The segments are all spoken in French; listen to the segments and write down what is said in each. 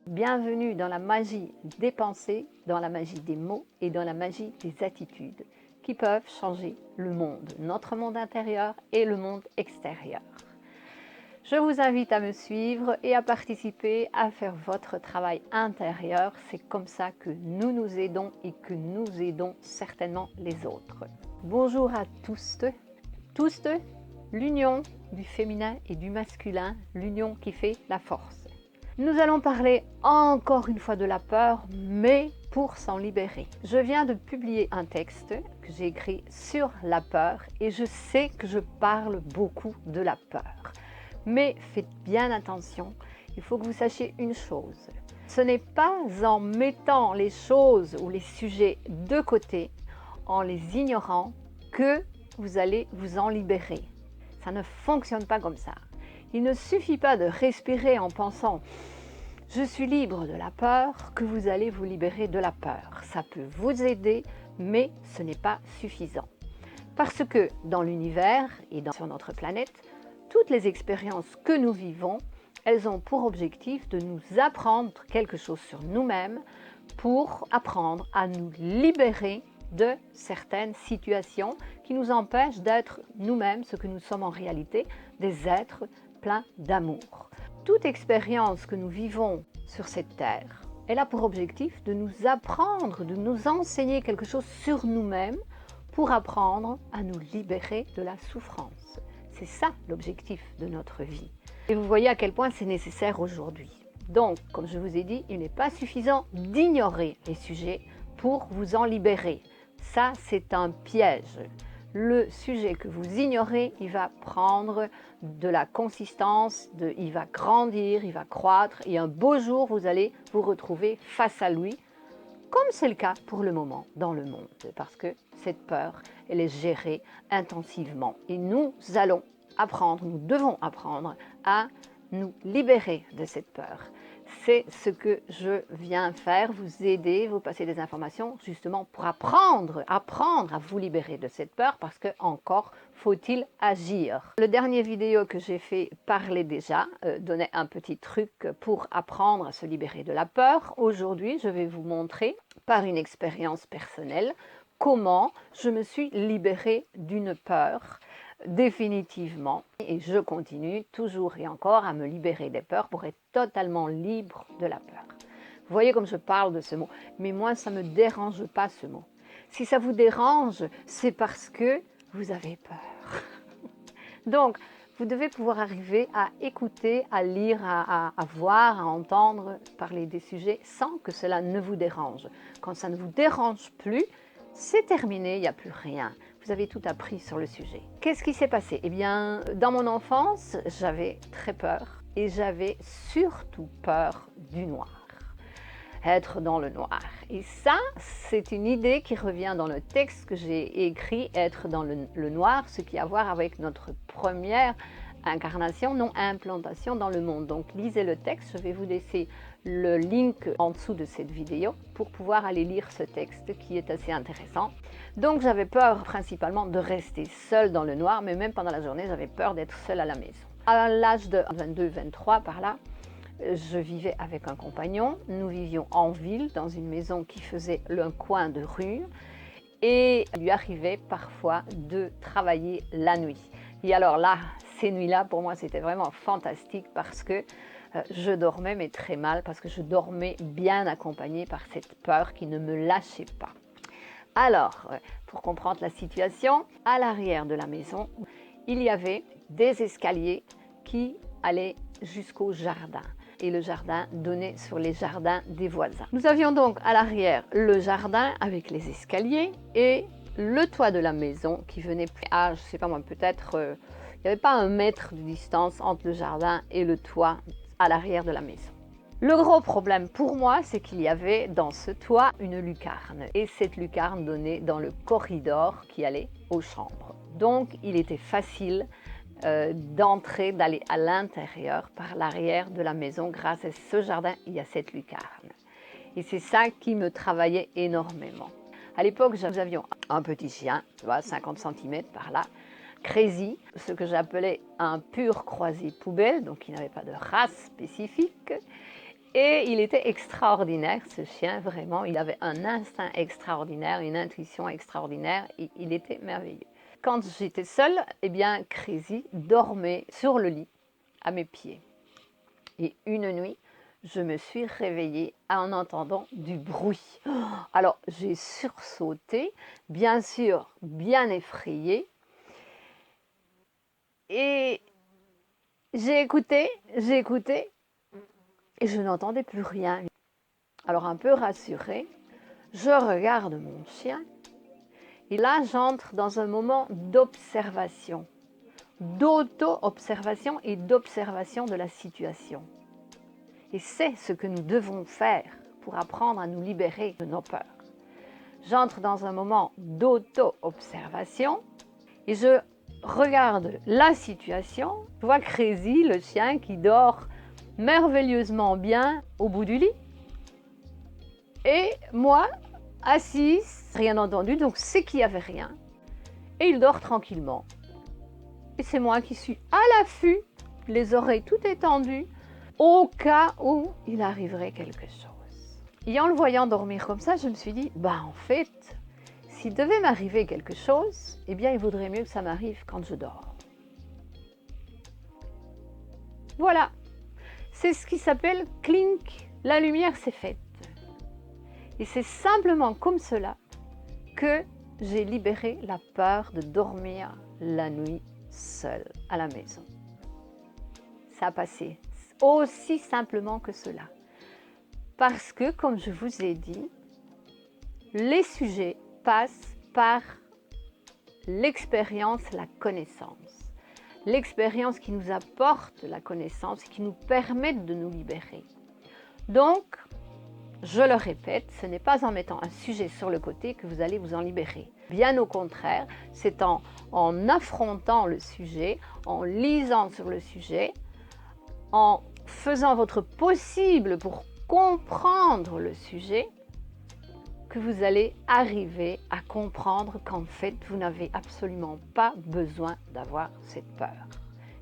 Bienvenue dans la magie des pensées, dans la magie des mots et dans la magie des attitudes qui peuvent changer le monde, notre monde intérieur et le monde extérieur. Je vous invite à me suivre et à participer à faire votre travail intérieur. C'est comme ça que nous nous aidons et que nous aidons certainement les autres. Bonjour à tous, l'union du féminin et du masculin, l'union qui fait la force. Nous allons parler encore une fois de la peur, mais pour s'en libérer. Je viens de publier un texte que j'ai écrit sur la peur et je sais que je parle beaucoup de la peur. Mais faites bien attention, il faut que vous sachiez une chose. Ce n'est pas en mettant les choses ou les sujets de côté, en les ignorant, que vous allez vous en libérer. Ça ne fonctionne pas comme ça. Il ne suffit pas de respirer en pensant « je suis libre de la peur » que vous allez vous libérer de la peur. Ça peut vous aider, mais ce n'est pas suffisant. Parce que dans l'univers et sur notre planète, toutes les expériences que nous vivons, elles ont pour objectif de nous apprendre quelque chose sur nous-mêmes pour apprendre à nous libérer de certaines situations qui nous empêchent d'être nous-mêmes, ce que nous sommes en réalité, des êtres pleins d'amour. Toute expérience que nous vivons sur cette terre, elle a pour objectif de nous apprendre, de nous enseigner quelque chose sur nous-mêmes pour apprendre à nous libérer de la souffrance. C'est ça l'objectif de notre vie. Et vous voyez à quel point c'est nécessaire aujourd'hui. Donc, comme je vous ai dit, il n'est pas suffisant d'ignorer les sujets pour vous en libérer. Ça, c'est un piège. Le sujet que vous ignorez, il va prendre de la consistance, il va grandir, il va croître, et un beau jour, vous allez vous retrouver face à lui, comme c'est le cas pour le moment dans le monde, parce que cette peur, elle est gérée intensivement. Et nous allons apprendre, nous devons apprendre à nous libérer de cette peur. C'est ce que je viens faire, vous aider, vous passer des informations justement pour apprendre à vous libérer de cette peur, parce que encore faut-il agir. Le dernier vidéo que j'ai fait parlait déjà, donnait un petit truc pour apprendre à se libérer de la peur. Aujourd'hui, je vais vous montrer par une expérience personnelle comment je me suis libérée d'une peur définitivement, et je continue toujours et encore à me libérer des peurs pour être totalement libre de la peur. Vous voyez comme je parle de ce mot, mais moi ça ne me dérange pas ce mot. Si ça vous dérange, c'est parce que vous avez peur. Donc, vous devez pouvoir arriver à écouter, à lire, à voir, à entendre parler des sujets sans que cela ne vous dérange. Quand ça ne vous dérange plus, c'est terminé, il n'y a plus rien. Vous avez tout appris sur le sujet. Qu'est-ce qui s'est passé? Eh bien, dans mon enfance, j'avais très peur et j'avais surtout peur du noir. Être dans le noir. Et ça, c'est une idée qui revient dans le texte que j'ai écrit, être dans le noir, ce qui a à voir avec notre première incarnation, non implantation dans le monde. Donc lisez le texte, je vais vous laisser le link en dessous de cette vidéo pour pouvoir aller lire ce texte qui est assez intéressant. Donc j'avais peur principalement de rester seule dans le noir, mais même pendant la journée, j'avais peur d'être seule à la maison. À l'âge de 22-23 par là, je vivais avec un compagnon, nous vivions en ville dans une maison qui faisait un coin de rue et il lui arrivait parfois de travailler la nuit. Et alors là, ces nuits-là, pour moi, c'était vraiment fantastique parce que je dormais, mais très mal, parce que je dormais bien accompagnée par cette peur qui ne me lâchait pas. Alors, pour comprendre la situation, à l'arrière de la maison, il y avait des escaliers qui allaient jusqu'au jardin. Et le jardin donnait sur les jardins des voisins. Nous avions donc à l'arrière le jardin avec les escaliers et le toit de la maison qui venait à, je ne sais pas moi, peut-être, il n'y avait pas 1 mètre de distance entre le jardin et le toit à l'arrière de la maison. Le gros problème pour moi, c'est qu'il y avait dans ce toit une lucarne. Et cette lucarne donnait dans le corridor qui allait aux chambres. Donc il était facile d'entrer, d'aller à l'intérieur par l'arrière de la maison. Grâce à ce jardin, il y a cette lucarne. Et c'est ça qui me travaillait énormément. À l'époque, nous avions un petit chien, tu vois, 50 cm par là, Crazy, ce que j'appelais un pur croisé poubelle, donc il n'avait pas de race spécifique. Et il était extraordinaire, ce chien, vraiment. Il avait un instinct extraordinaire, une intuition extraordinaire. Il était merveilleux. Quand j'étais seule, eh bien, Crazy dormait sur le lit, à mes pieds. Et une nuit, je me suis réveillée en entendant du bruit. Alors, j'ai sursauté, bien sûr, bien effrayée. Et j'ai écouté, et je n'entendais plus rien. Alors, un peu rassurée, je regarde mon chien. Et là, j'entre dans un moment d'observation, d'auto-observation et d'observation de la situation. Et c'est ce que nous devons faire pour apprendre à nous libérer de nos peurs. J'entre dans un moment d'auto-observation et je regarde la situation. Je vois Crazy, le chien, qui dort merveilleusement bien au bout du lit. Et moi, assise, rien entendu, donc c'est qu'il n'y avait rien. Et il dort tranquillement. Et c'est moi qui suis à l'affût, les oreilles toutes étendues, au cas où il arriverait quelque chose. Et en le voyant dormir comme ça, je me suis dit, en fait, s'il devait m'arriver quelque chose, eh bien, il vaudrait mieux que ça m'arrive quand je dors. Voilà, c'est ce qui s'appelle clink, la lumière s'est faite. Et c'est simplement comme cela que j'ai libéré la peur de dormir la nuit seule à la maison. Ça a passé aussi simplement que cela. Parce que, comme je vous ai dit, les sujets passent par l'expérience, la connaissance. L'expérience qui nous apporte la connaissance, qui nous permet de nous libérer. Donc, je le répète, ce n'est pas en mettant un sujet sur le côté que vous allez vous en libérer. Bien au contraire, c'est en affrontant le sujet, en lisant sur le sujet, en faisant votre possible pour comprendre le sujet, que vous allez arriver à comprendre qu'en fait, vous n'avez absolument pas besoin d'avoir cette peur.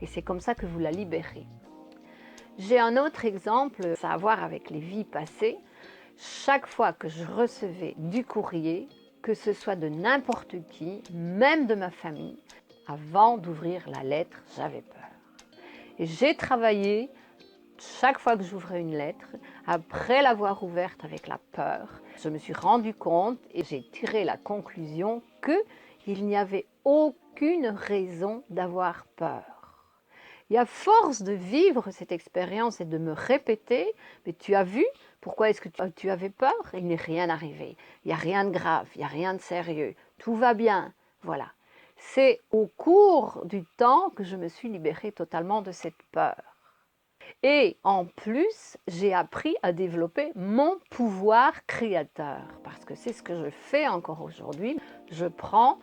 Et c'est comme ça que vous la libérez. J'ai un autre exemple, ça a à voir avec les vies passées. Chaque fois que je recevais du courrier, que ce soit de n'importe qui, même de ma famille, avant d'ouvrir la lettre, j'avais peur. Et j'ai travaillé chaque fois que j'ouvrais une lettre, après l'avoir ouverte avec la peur, je me suis rendu compte et j'ai tiré la conclusion qu'il n'y avait aucune raison d'avoir peur. Et à force de vivre cette expérience et de me répéter, mais tu as vu, pourquoi est-ce que tu avais peur? Il n'est rien arrivé, il n'y a rien de grave, il n'y a rien de sérieux, tout va bien, voilà. C'est au cours du temps que je me suis libérée totalement de cette peur. Et en plus, j'ai appris à développer mon pouvoir créateur, parce que c'est ce que je fais encore aujourd'hui. Je prends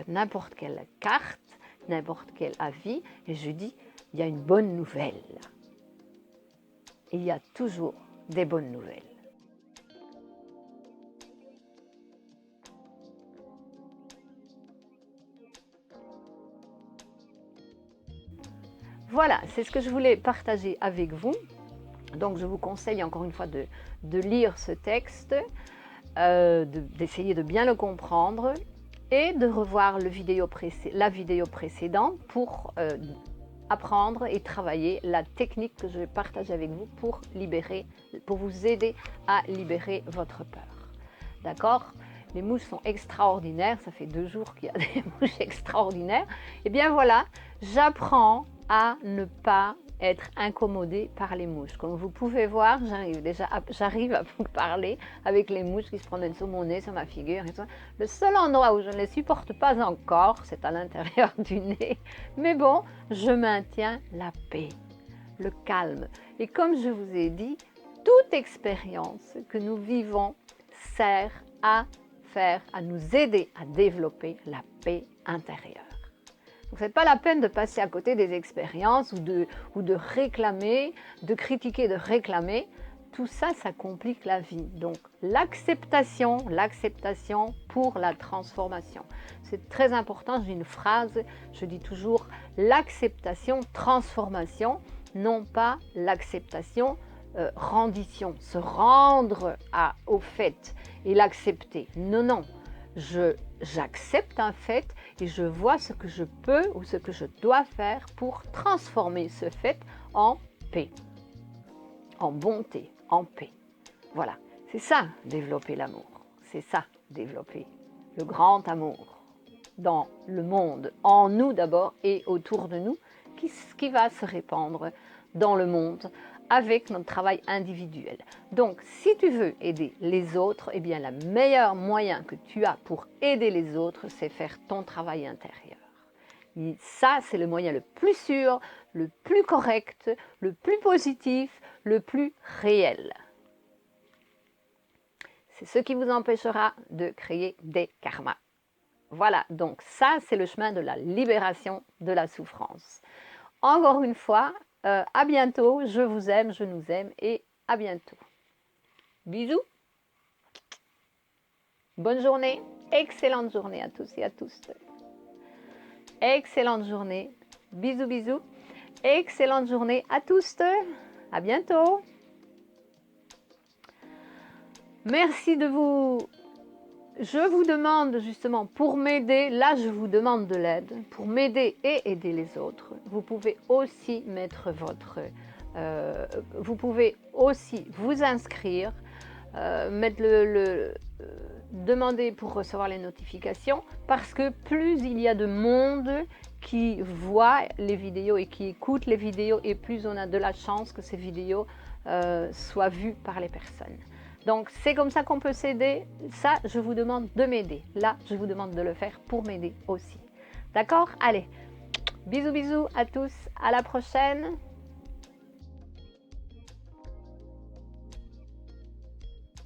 n'importe quelle carte, n'importe quel avis, et je dis, il y a une bonne nouvelle. Et il y a toujours des bonnes nouvelles. Voilà, c'est ce que je voulais partager avec vous. Donc je vous conseille encore une fois de lire ce texte, d'essayer de bien le comprendre et de revoir la vidéo précédente pour apprendre et travailler la technique que je vais partager avec vous pour vous aider à libérer votre peur. D'accord? Les mouches sont extraordinaires, ça fait 2 jours qu'il y a des mouches extraordinaires. Et bien voilà, j'apprends à ne pas être incommodée par les mouches. Comme vous pouvez voir, j'arrive à vous parler avec les mouches qui se promènent sur mon nez, sur ma figure. Et tout. Le seul endroit où je ne les supporte pas encore, c'est à l'intérieur du nez. Mais bon, je maintiens la paix, le calme. Et comme je vous ai dit, toute expérience que nous vivons sert à nous aider à développer la paix intérieure. Donc, ce n'est pas la peine de passer à côté des expériences ou de réclamer, de critiquer, de réclamer. Tout ça, ça complique la vie. Donc, l'acceptation pour la transformation. C'est très important, j'ai une phrase, je dis toujours l'acceptation, transformation, non pas l'acceptation, rendition, se rendre au fait et l'accepter. Non, non, j'accepte un fait et je vois ce que je peux ou ce que je dois faire pour transformer ce fait en paix, en bonté, en paix. Voilà, c'est ça, développer l'amour. C'est ça, développer le grand amour dans le monde, en nous d'abord et autour de nous, qui va se répandre dans le monde avec notre travail individuel. Donc, si tu veux aider les autres, eh bien, le meilleur moyen que tu as pour aider les autres, c'est faire ton travail intérieur. Et ça, c'est le moyen le plus sûr, le plus correct, le plus positif, le plus réel. C'est ce qui vous empêchera de créer des karmas. Voilà, donc ça, c'est le chemin de la libération de la souffrance. Encore une fois, à bientôt, je vous aime, je nous aime et à bientôt. Bisous. Bonne journée, excellente journée à tous et à tous. Excellente journée, bisous, bisous. Excellente journée à tous, à bientôt. Merci de vous... Je vous demande justement, pour m'aider, là je vous demande de l'aide, pour m'aider et aider les autres, vous pouvez aussi mettre votre... vous pouvez aussi vous inscrire, demander pour recevoir les notifications, parce que plus il y a de monde qui voit les vidéos et qui écoute les vidéos, et plus on a de la chance que ces vidéos soient vues par les personnes. Donc, c'est comme ça qu'on peut s'aider. Ça, je vous demande de m'aider. Là, je vous demande de le faire pour m'aider aussi. D'accord? Allez, bisous, bisous à tous. À la prochaine.